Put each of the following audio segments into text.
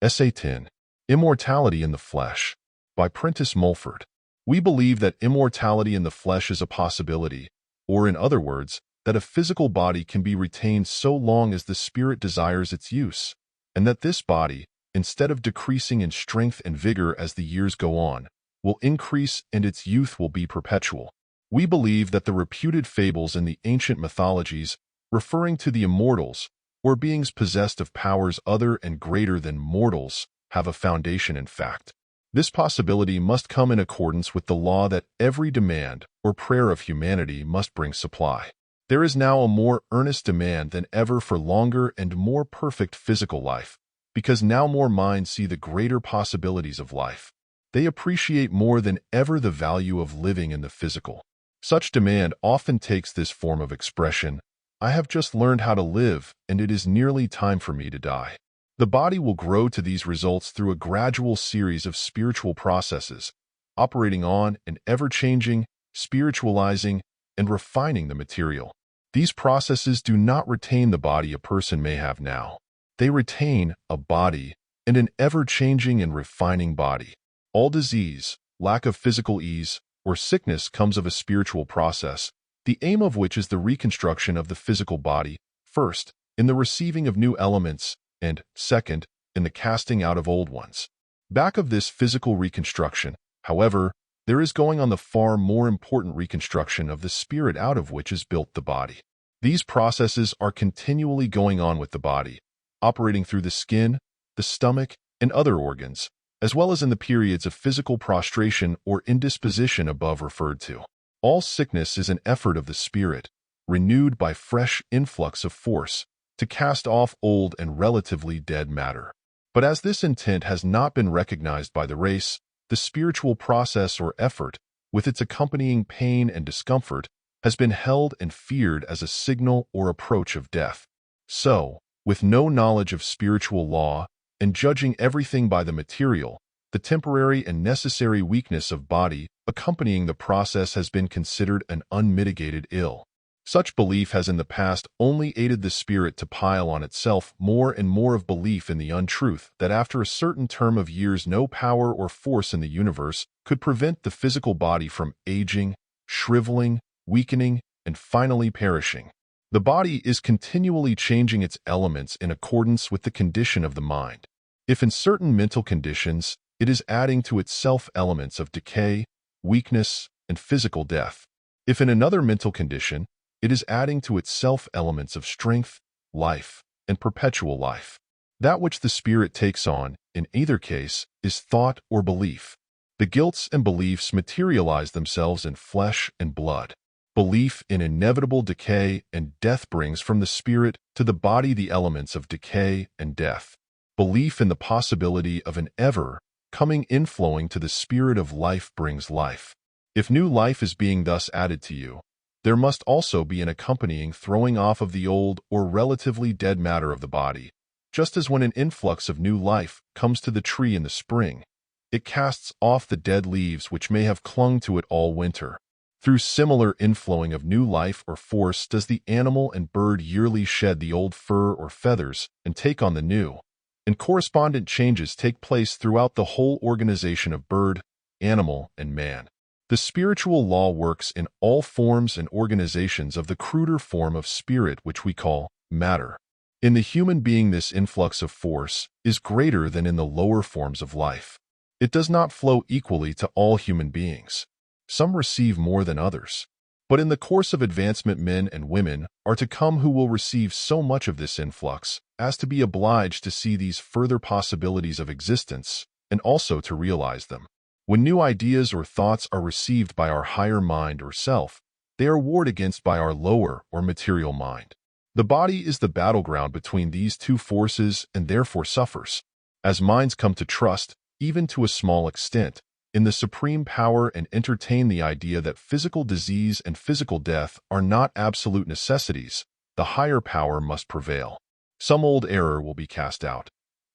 Essay 10. Immortality in the Flesh by Prentice Mulford. We believe that immortality in the flesh is a possibility, or in other words, that a physical body can be retained so long as the spirit desires its use, and that this body, instead of decreasing in strength and vigor as the years go on, will increase and its youth will be perpetual. We believe that the reputed fables in the ancient mythologies, referring to the immortals, or beings possessed of powers other and greater than mortals, have a foundation in fact. This possibility must come in accordance with the law that every demand or prayer of humanity must bring supply. There is now a more earnest demand than ever for longer and more perfect physical life, because now more minds see the greater possibilities of life. They appreciate more than ever the value of living in the physical. Such demand often takes this form of expression: I have just learned how to live, and it is nearly time for me to die. The body will grow to these results through a gradual series of spiritual processes, operating on and ever-changing, spiritualizing, and refining the material. These processes do not retain the body a person may have now. They retain a body and an ever-changing and refining body. All disease, lack of physical ease, or sickness comes of a spiritual process, the aim of which is the reconstruction of the physical body, first, in the receiving of new elements, and, second, in the casting out of old ones. Back of this physical reconstruction, however, there is going on the far more important reconstruction of the spirit out of which is built the body. These processes are continually going on with the body, operating through the skin, the stomach, and other organs, as well as in the periods of physical prostration or indisposition above referred to. All sickness is an effort of the spirit, renewed by fresh influx of force, to cast off old and relatively dead matter. But as this intent has not been recognized by the race, the spiritual process or effort, with its accompanying pain and discomfort, has been held and feared as a signal or approach of death. So, with no knowledge of spiritual law, and judging everything by the material, the temporary and necessary weakness of body accompanying the process has been considered an unmitigated ill. Such belief has in the past only aided the spirit to pile on itself more and more of belief in the untruth that after a certain term of years no power or force in the universe could prevent the physical body from aging, shriveling, weakening, and finally perishing. The body is continually changing its elements in accordance with the condition of the mind. If in certain mental conditions, it is adding to itself elements of decay, weakness, and physical death. If in another mental condition, it is adding to itself elements of strength, life, and perpetual life. That which the spirit takes on, in either case, is thought or belief. The guilts and beliefs materialize themselves in flesh and blood. Belief in inevitable decay and death brings from the spirit to the body the elements of decay and death. Belief in the possibility of an ever-coming inflowing to the spirit of life brings life. If new life is being thus added to you, there must also be an accompanying throwing off of the old or relatively dead matter of the body, just as when an influx of new life comes to the tree in the spring, it casts off the dead leaves which may have clung to it all winter. Through similar inflowing of new life or force does the animal and bird yearly shed the old fur or feathers and take on the new, and correspondent changes take place throughout the whole organization of bird, animal, and man. The spiritual law works in all forms and organizations of the cruder form of spirit which we call matter. In the human being this influx of force is greater than in the lower forms of life. It does not flow equally to all human beings. Some receive more than others. But in the course of advancement men and women are to come who will receive so much of this influx as to be obliged to see these further possibilities of existence and also to realize them. When new ideas or thoughts are received by our higher mind or self, they are warred against by our lower or material mind. The body is the battleground between these two forces and therefore suffers. As minds come to trust, even to a small extent, in the supreme power and entertain the idea that physical disease and physical death are not absolute necessities, the higher power must prevail. Some old error will be cast out.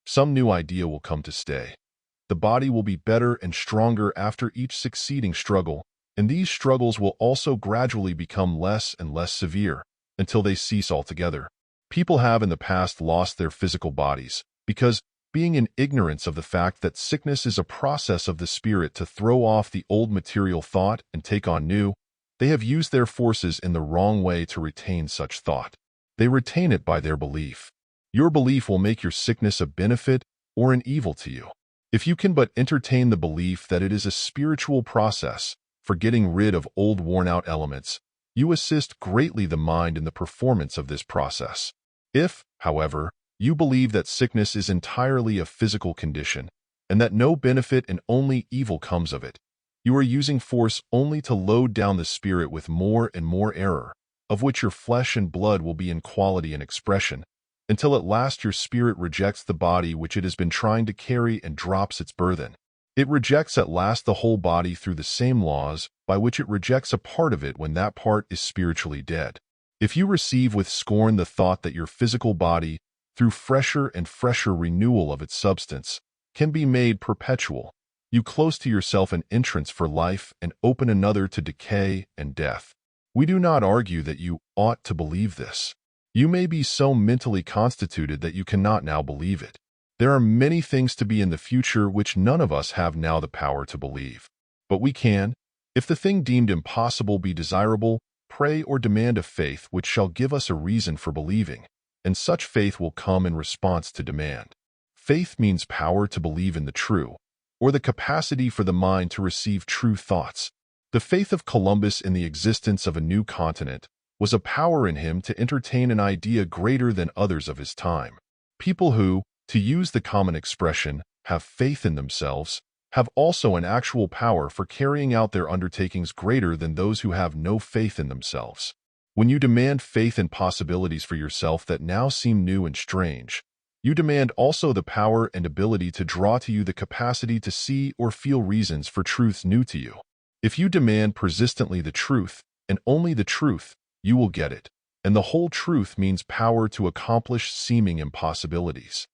Some new idea will come to stay. The body will be better and stronger after each succeeding struggle, and these struggles will also gradually become less and less severe, until they cease altogether. People have in the past lost their physical bodies, because, being in ignorance of the fact that sickness is a process of the spirit to throw off the old material thought and take on new, they have used their forces in the wrong way to retain such thought. They retain it by their belief. Your belief will make your sickness a benefit or an evil to you. If you can but entertain the belief that it is a spiritual process for getting rid of old worn-out elements, you assist greatly the mind in the performance of this process. If, however, you believe that sickness is entirely a physical condition and that no benefit and only evil comes of it, you are using force only to load down the spirit with more and more error, of which your flesh and blood will be in quality and expression, until at last your spirit rejects the body which it has been trying to carry and drops its burthen. It rejects at last the whole body through the same laws by which it rejects a part of it when that part is spiritually dead. If you receive with scorn the thought that your physical body, through fresher and fresher renewal of its substance, can be made perpetual, you close to yourself an entrance for life and open another to decay and death. We do not argue that you ought to believe this. You may be so mentally constituted that you cannot now believe it. There are many things to be in the future which none of us have now the power to believe. But we can, if the thing deemed impossible be desirable, pray or demand a faith which shall give us a reason for believing, and such faith will come in response to demand. Faith means power to believe in the true, or the capacity for the mind to receive true thoughts. The faith of Columbus in the existence of a new continent was a power in him to entertain an idea greater than others of his time. People who, to use the common expression, have faith in themselves, have also an actual power for carrying out their undertakings greater than those who have no faith in themselves. When you demand faith in possibilities for yourself that now seem new and strange, you demand also the power and ability to draw to you the capacity to see or feel reasons for truths new to you. If you demand persistently the truth, and only the truth, you will get it, and the whole truth means power to accomplish seeming impossibilities.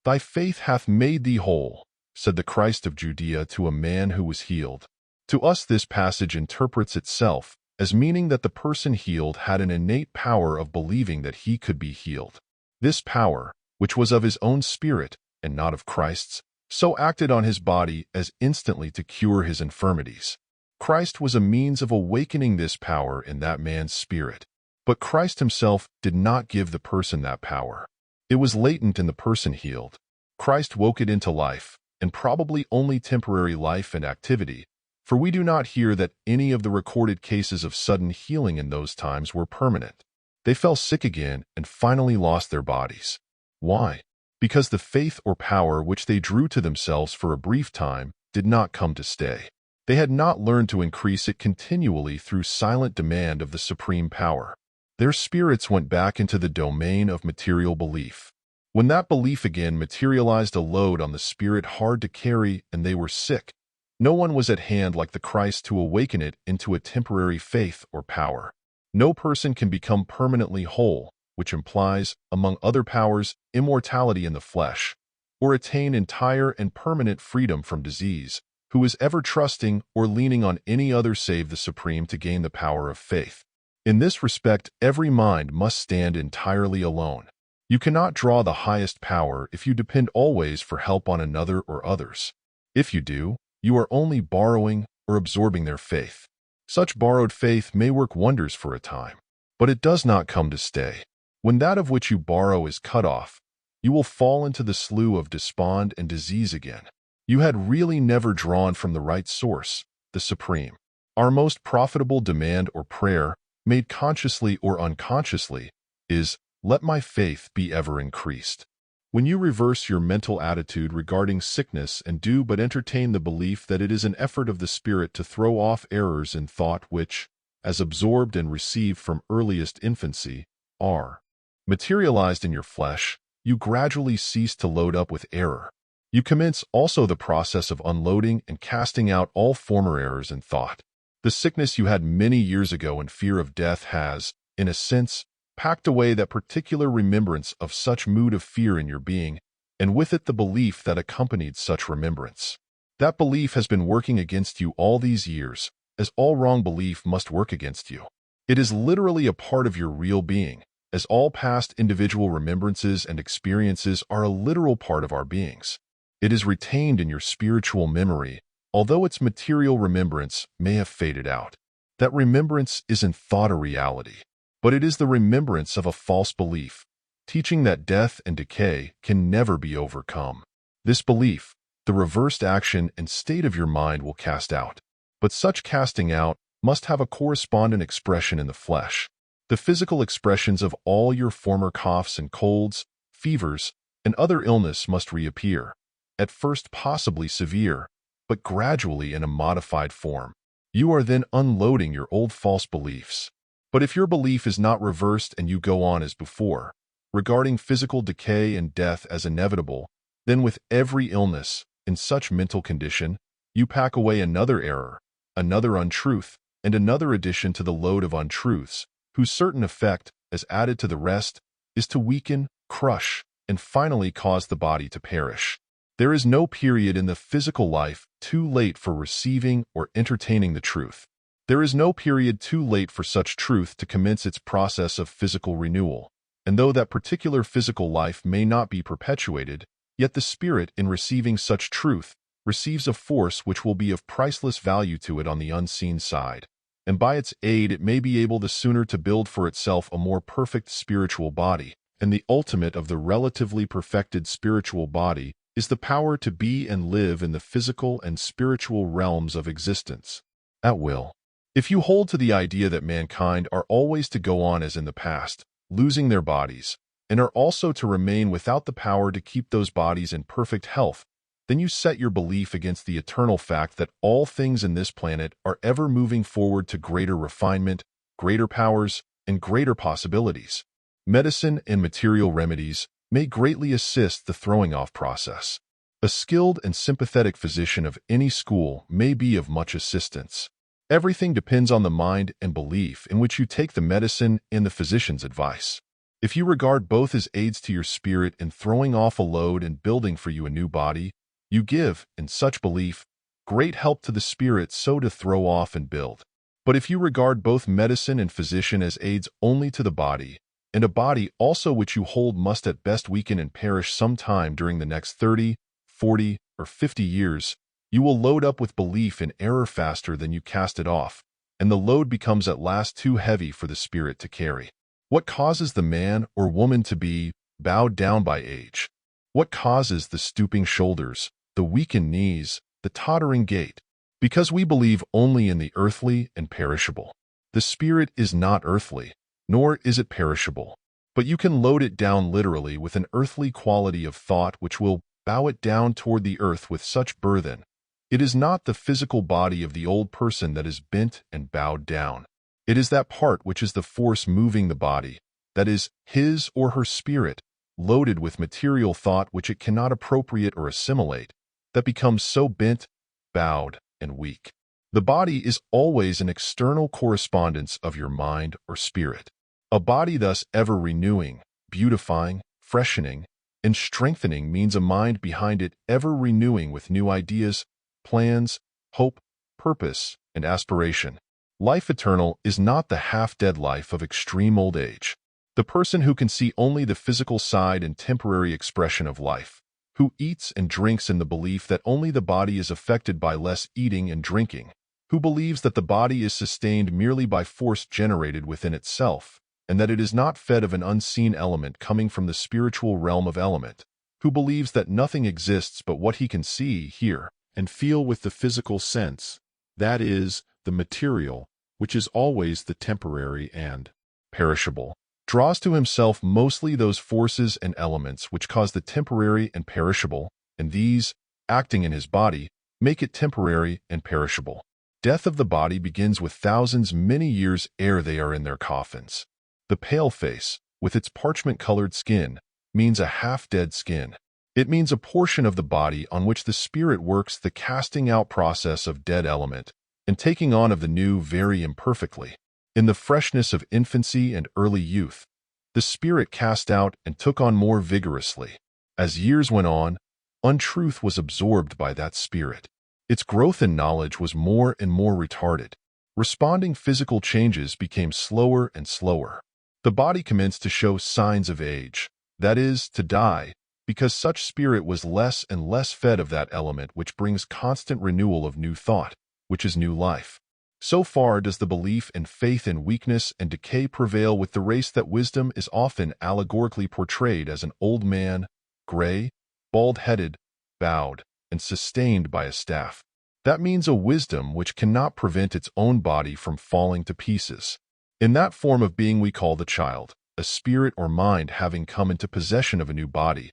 "Thy faith hath made thee whole," said the Christ of Judea to a man who was healed. To us this passage interprets itself as meaning that the person healed had an innate power of believing that he could be healed. This power, which was of his own spirit and not of Christ's, so acted on his body as instantly to cure his infirmities. Christ was a means of awakening this power in that man's spirit. But Christ himself did not give the person that power. It was latent in the person healed. Christ woke it into life, and probably only temporary life and activity, for we do not hear that any of the recorded cases of sudden healing in those times were permanent. They fell sick again and finally lost their bodies. Why? Because the faith or power which they drew to themselves for a brief time did not come to stay. They had not learned to increase it continually through silent demand of the supreme power. Their spirits went back into the domain of material belief. When that belief again materialized a load on the spirit hard to carry and they were sick, no one was at hand like the Christ to awaken it into a temporary faith or power. No person can become permanently whole, which implies, among other powers, immortality in the flesh, or attain entire and permanent freedom from disease, who is ever trusting or leaning on any other save the Supreme to gain the power of faith. In this respect, every mind must stand entirely alone. You cannot draw the highest power if you depend always for help on another or others. If you do, you are only borrowing or absorbing their faith. Such borrowed faith may work wonders for a time, but it does not come to stay. When that of which you borrow is cut off, you will fall into the slough of despond and disease again. You had really never drawn from the right source, the Supreme. Our most profitable demand or prayer, made consciously or unconsciously, is, "Let my faith be ever increased." When you reverse your mental attitude regarding sickness and do but entertain the belief that it is an effort of the spirit to throw off errors in thought which, as absorbed and received from earliest infancy, are materialized in your flesh, you gradually cease to load up with error. You commence also the process of unloading and casting out all former errors in thought. The sickness you had many years ago in fear of death has, in a sense, packed away that particular remembrance of such mood of fear in your being, and with it the belief that accompanied such remembrance. That belief has been working against you all these years, as all wrong belief must work against you. It is literally a part of your real being, as all past individual remembrances and experiences are a literal part of our beings. It is retained in your spiritual memory, although its material remembrance may have faded out. That remembrance isn't thought a reality, but it is the remembrance of a false belief, teaching that death and decay can never be overcome. This belief, the reversed action and state of your mind will cast out. But such casting out must have a correspondent expression in the flesh. The physical expressions of all your former coughs and colds, fevers, and other illness must reappear, at first possibly severe, but gradually in a modified form. You are then unloading your old false beliefs. But if your belief is not reversed and you go on as before, regarding physical decay and death as inevitable, then with every illness, in such mental condition, you pack away another error, another untruth, and another addition to the load of untruths, whose certain effect, as added to the rest, is to weaken, crush, and finally cause the body to perish. There is no period in the physical life too late for receiving or entertaining the truth. There is no period too late for such truth to commence its process of physical renewal. And though that particular physical life may not be perpetuated, yet the spirit, in receiving such truth, receives a force which will be of priceless value to it on the unseen side. And by its aid it may be able the sooner to build for itself a more perfect spiritual body. And the ultimate of the relatively perfected spiritual body is the power to be and live in the physical and spiritual realms of existence, at will. If you hold to the idea that mankind are always to go on as in the past, losing their bodies, and are also to remain without the power to keep those bodies in perfect health, then you set your belief against the eternal fact that all things in this planet are ever moving forward to greater refinement, greater powers, and greater possibilities. Medicine and material remedies may greatly assist the throwing-off process. A skilled and sympathetic physician of any school may be of much assistance. Everything depends on the mind and belief in which you take the medicine and the physician's advice. If you regard both as aids to your spirit in throwing off a load and building for you a new body, you give, in such belief, great help to the spirit so to throw off and build. But if you regard both medicine and physician as aids only to the body, and a body also which you hold must at best weaken and perish some time during the next 30, 40, or 50 years, you will load up with belief in error faster than you cast it off, and the load becomes at last too heavy for the spirit to carry. What causes the man or woman to be bowed down by age? What causes the stooping shoulders, the weakened knees, the tottering gait? Because we believe only in the earthly and perishable. The spirit is not earthly, nor is it perishable, but you can load it down literally with an earthly quality of thought which will bow it down toward the earth with such burthen. It is not the physical body of the old person that is bent and bowed down. It is that part which is the force moving the body, that is, his or her spirit, loaded with material thought which it cannot appropriate or assimilate, that becomes so bent, bowed, and weak. The body is always an external correspondence of your mind or spirit. A body thus ever renewing, beautifying, freshening, and strengthening means a mind behind it ever renewing with new ideas, plans, hope, purpose, and aspiration. Life eternal is not the half-dead life of extreme old age. The person who can see only the physical side and temporary expression of life, who eats and drinks in the belief that only the body is affected by less eating and drinking, who believes that the body is sustained merely by force generated within itself, and that it is not fed of an unseen element coming from the spiritual realm of element, who believes that nothing exists but what he can see, hear, and feel with the physical sense, that is, the material, which is always the temporary and perishable, draws to himself mostly those forces and elements which cause the temporary and perishable, and these, acting in his body, make it temporary and perishable. Death of the body begins with thousands many years ere they are in their coffins. The pale face, with its parchment-colored skin, means a half-dead skin. It means a portion of the body on which the spirit works the casting-out process of dead element, and taking on of the new very imperfectly. In the freshness of infancy and early youth, the spirit cast out and took on more vigorously. As years went on, untruth was absorbed by that spirit. Its growth in knowledge was more and more retarded. Responding physical changes became slower and slower. The body commenced to show signs of age, that is, to die, because such spirit was less and less fed of that element which brings constant renewal of new thought, which is new life. So far does the belief and faith in weakness and decay prevail with the race that wisdom is often allegorically portrayed as an old man, gray, bald-headed, bowed, and sustained by a staff. That means a wisdom which cannot prevent its own body from falling to pieces. In that form of being we call the child, a spirit or mind having come into possession of a new body,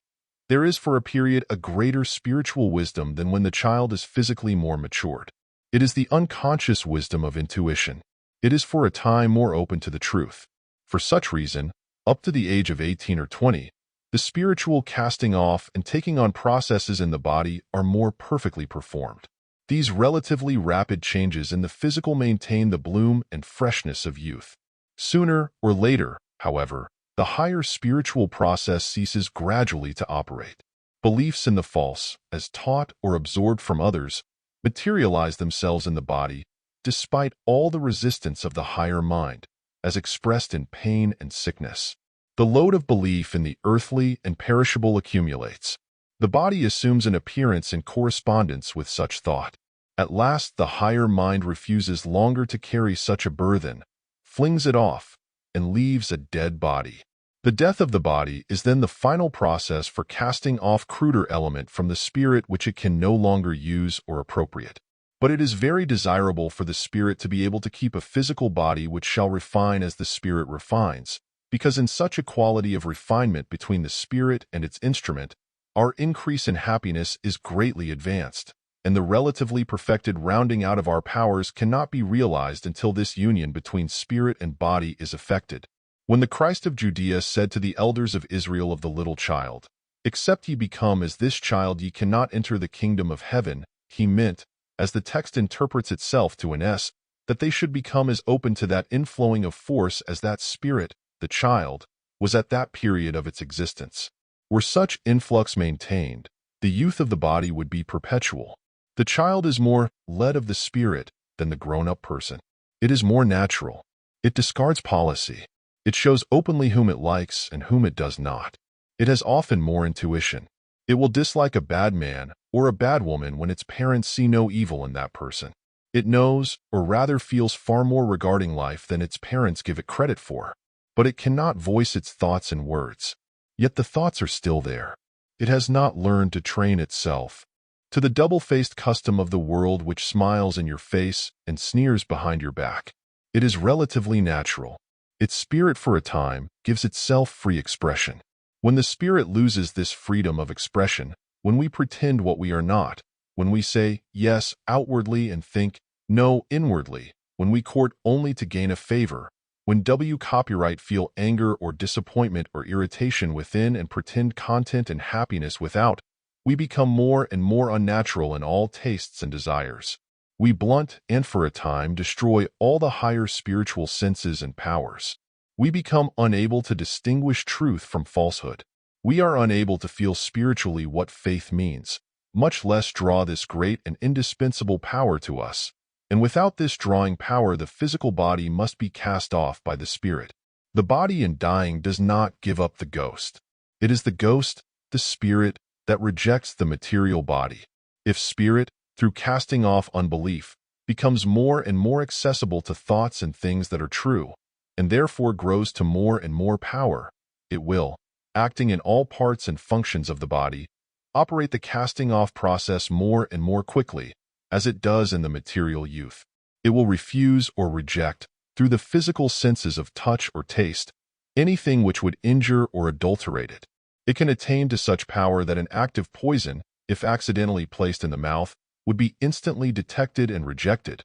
there is for a period a greater spiritual wisdom than when the child is physically more matured. It is the unconscious wisdom of intuition. It is for a time more open to the truth. For such reason, up to the age of 18 or 20, the spiritual casting off and taking on processes in the body are more perfectly performed. These relatively rapid changes in the physical maintain the bloom and freshness of youth. Sooner or later, however, the higher spiritual process ceases gradually to operate. Beliefs in the false, as taught or absorbed from others, materialize themselves in the body, despite all the resistance of the higher mind, as expressed in pain and sickness. The load of belief in the earthly and perishable accumulates. The body assumes an appearance in correspondence with such thought. At last the higher mind refuses longer to carry such a burthen, flings it off, and leaves a dead body. The death of the body is then the final process for casting off cruder element from the spirit which it can no longer use or appropriate. But it is very desirable for the spirit to be able to keep a physical body which shall refine as the spirit refines, because in such equality of refinement between the spirit and its instrument, our increase in happiness is greatly advanced, and the relatively perfected rounding out of our powers cannot be realized until this union between spirit and body is effected. When the Christ of Judea said to the elders of Israel of the little child, "Except ye become as this child ye cannot enter the kingdom of heaven," he meant, as the text interprets itself to an S, that they should become as open to that inflowing of force as that spirit, the child, was at that period of its existence. Were such influx maintained, the youth of the body would be perpetual. The child is more led of the spirit than the grown-up person. It is more natural. It discards policy. It shows openly whom it likes and whom it does not. It has often more intuition. It will dislike a bad man or a bad woman when its parents see no evil in that person. It knows, or rather feels far more regarding life than its parents give it credit for. But it cannot voice its thoughts in words. Yet the thoughts are still there. It has not learned to train itself to the double-faced custom of the world which smiles in your face and sneers behind your back. It is relatively natural. Its spirit for a time gives itself free expression. When the spirit loses this freedom of expression, when we pretend what we are not, when we say yes outwardly and think no inwardly, when we court only to gain a favor, when we copyright feel anger or disappointment or irritation within and pretend content and happiness without, we become more and more unnatural in all tastes and desires. We blunt and for a time destroy all the higher spiritual senses and powers. We become unable to distinguish truth from falsehood. We are unable to feel spiritually what faith means, much less draw this great and indispensable power to us. And without this drawing power, the physical body must be cast off by the spirit. The body in dying does not give up the ghost. It is the ghost, the spirit, that rejects the material body. If spirit, through casting off unbelief, becomes more and more accessible to thoughts and things that are true, and therefore grows to more and more power, it will, acting in all parts and functions of the body, operate the casting off process more and more quickly, as it does in the material youth. It will refuse or reject, through the physical senses of touch or taste, anything which would injure or adulterate it. It can attain to such power that an active poison, if accidentally placed in the mouth, would be instantly detected and rejected,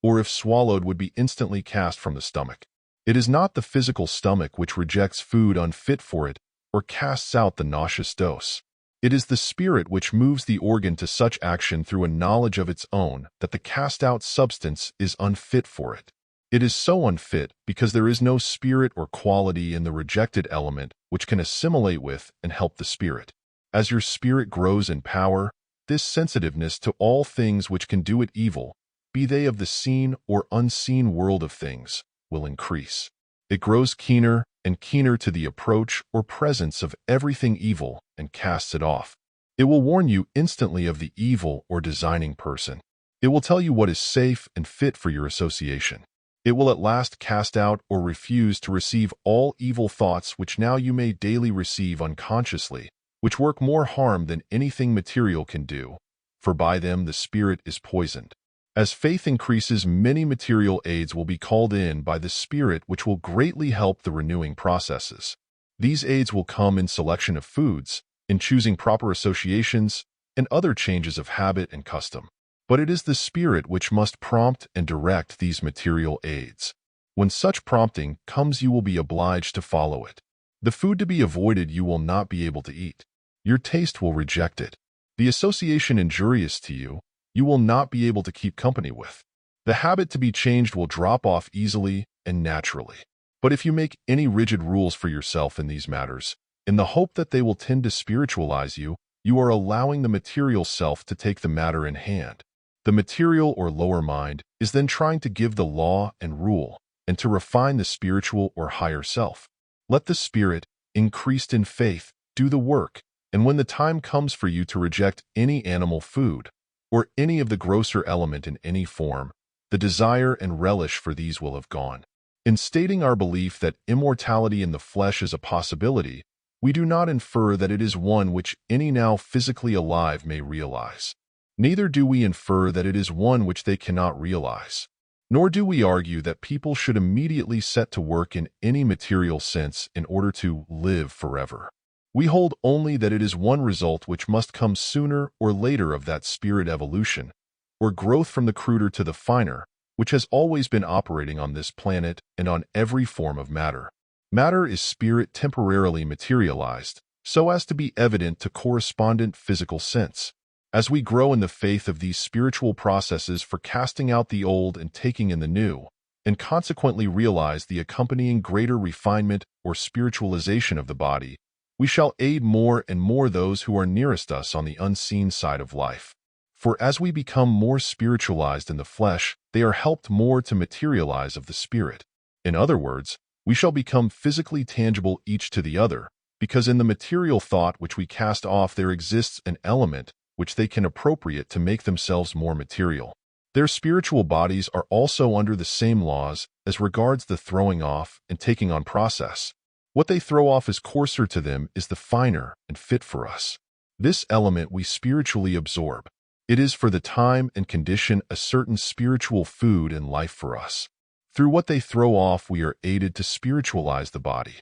or if swallowed would be instantly cast from the stomach. It is not the physical stomach which rejects food unfit for it or casts out the nauseous dose. It is the spirit which moves the organ to such action through a knowledge of its own that the cast-out substance is unfit for it. It is so unfit because there is no spirit or quality in the rejected element which can assimilate with and help the spirit. As your spirit grows in power, this sensitiveness to all things which can do it evil, be they of the seen or unseen world of things, will increase. It grows keener, and keener to the approach or presence of everything evil and casts it off. It will warn you instantly of the evil or designing person. It will tell you what is safe and fit for your association. It will at last cast out or refuse to receive all evil thoughts which now you may daily receive unconsciously, which work more harm than anything material can do, for by them the spirit is poisoned. As faith increases, many material aids will be called in by the spirit which will greatly help the renewing processes. These aids will come in selection of foods, in choosing proper associations, and other changes of habit and custom. But it is the spirit which must prompt and direct these material aids. When such prompting comes, you will be obliged to follow it. The food to be avoided you will not be able to eat. Your taste will reject it. The association injurious to you, you will not be able to keep company with. The habit to be changed will drop off easily and naturally. But if you make any rigid rules for yourself in these matters, in the hope that they will tend to spiritualize you, you are allowing the material self to take the matter in hand. The material or lower mind is then trying to give the law and rule, and to refine the spiritual or higher self. Let the spirit, increased in faith, do the work, and when the time comes for you to reject any animal food, or any of the grosser element in any form, the desire and relish for these will have gone. In stating our belief that immortality in the flesh is a possibility, we do not infer that it is one which any now physically alive may realize. Neither do we infer that it is one which they cannot realize. Nor do we argue that people should immediately set to work in any material sense in order to live forever. We hold only that it is one result which must come sooner or later of that spirit evolution, or growth from the cruder to the finer, which has always been operating on this planet and on every form of matter. Matter is spirit temporarily materialized, so as to be evident to correspondent physical sense. As we grow in the faith of these spiritual processes for casting out the old and taking in the new, and consequently realize the accompanying greater refinement or spiritualization of the body, we shall aid more and more those who are nearest us on the unseen side of life. For as we become more spiritualized in the flesh, they are helped more to materialize of the spirit. In other words, we shall become physically tangible each to the other, because in the material thought which we cast off there exists an element which they can appropriate to make themselves more material. Their spiritual bodies are also under the same laws as regards the throwing off and taking on process. What they throw off as coarser to them is the finer and fit for us. This element we spiritually absorb. It is for the time and condition a certain spiritual food and life for us. Through what they throw off we are aided to spiritualize the body.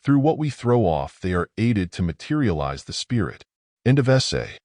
Through what we throw off they are aided to materialize the spirit. End of essay.